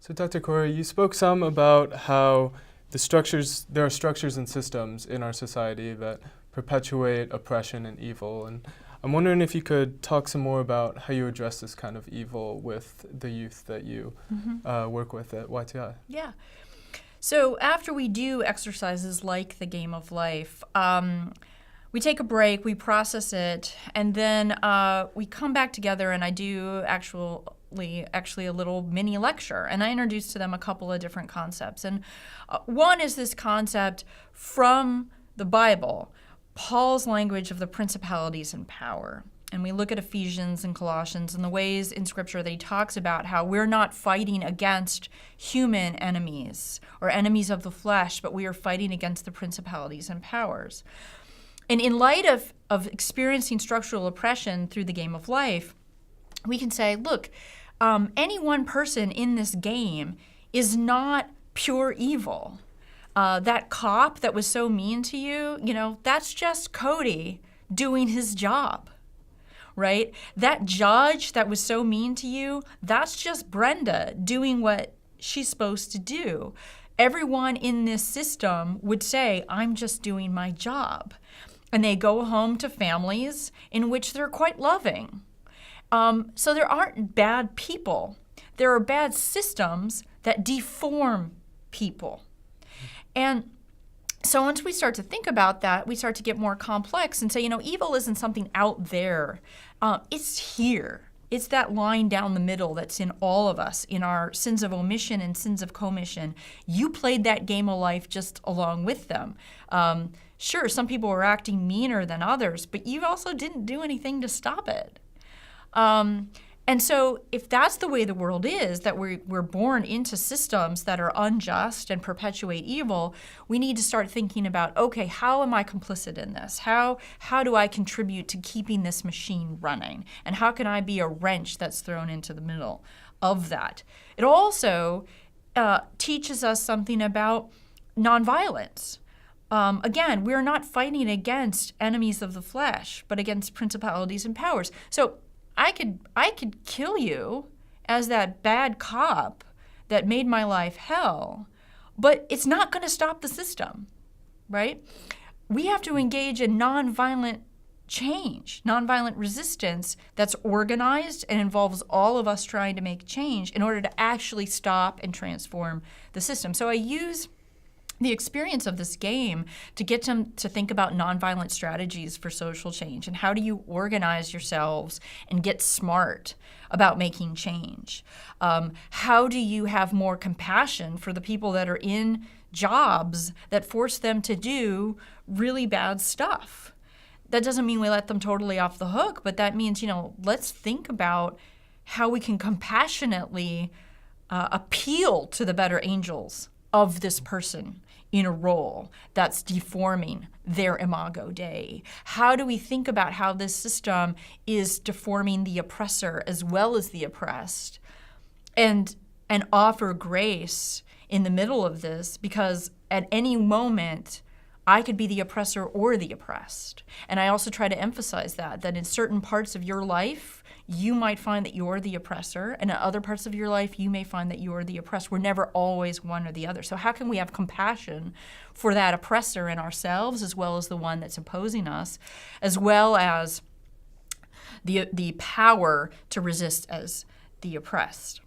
So Dr. Corrie, you spoke some about how there are structures and systems in our society that perpetuate oppression and evil. And I'm wondering if you could talk some more about how you address this kind of evil with the youth that you work with at YTI. Yeah. So after we do exercises like the game of life, we take a break, we process it, and then we come back together and I do actually a little mini lecture, and I introduce to them a couple of different concepts. And one is this concept from the Bible, Paul's language of the principalities and power. And we look at Ephesians and Colossians and the ways in Scripture that he talks about how we're not fighting against human enemies or enemies of the flesh, but we are fighting against the principalities and powers. And in light of experiencing structural oppression through the game of life, we can say, look, any one person in this game is not pure evil. That cop that was so mean to you, that's just Cody doing his job, right? That judge that was so mean to you, that's just Brenda doing what she's supposed to do. Everyone in this system would say, I'm just doing my job. And they go home to families in which they're quite loving. So there aren't bad people. There are bad systems that deform people. And so once we start to think about that, we start to get more complex and say, evil isn't something out there. It's here. It's that line down the middle that's in all of us, in our sins of omission and sins of commission. You played that game of life just along with them. Sure, some people were acting meaner than others, but you also didn't do anything to stop it. And so if that's the way the world is, that we're born into systems that are unjust and perpetuate evil, we need to start thinking about, okay, how am I complicit in this? How do I contribute to keeping this machine running? And how can I be a wrench that's thrown into the middle of that? It also teaches us something about nonviolence. Again, we're not fighting against enemies of the flesh, but against principalities and powers. So I could kill you as that bad cop that made my life hell, but it's not going to stop the system, right? We have to engage in nonviolent change, nonviolent resistance that's organized and involves all of us trying to make change in order to actually stop and transform the system. So I use the experience of this game to get them to think about nonviolent strategies for social change and how do you organize yourselves and get smart about making change. How do you have more compassion for the people that are in jobs that force them to do really bad stuff? That doesn't mean we let them totally off the hook, but that means, let's think about how we can compassionately appeal to the better angels of this person in a role that's deforming their imago Dei. How do we think about how this system is deforming the oppressor as well as the oppressed, and offer grace in the middle of this, because at any moment I could be the oppressor or the oppressed. And I also try to emphasize that in certain parts of your life, you might find that you're the oppressor, and in other parts of your life, you may find that you're the oppressed. We're never always one or the other. So how can we have compassion for that oppressor in ourselves, as well as the one that's opposing us, as well as the power to resist as the oppressed?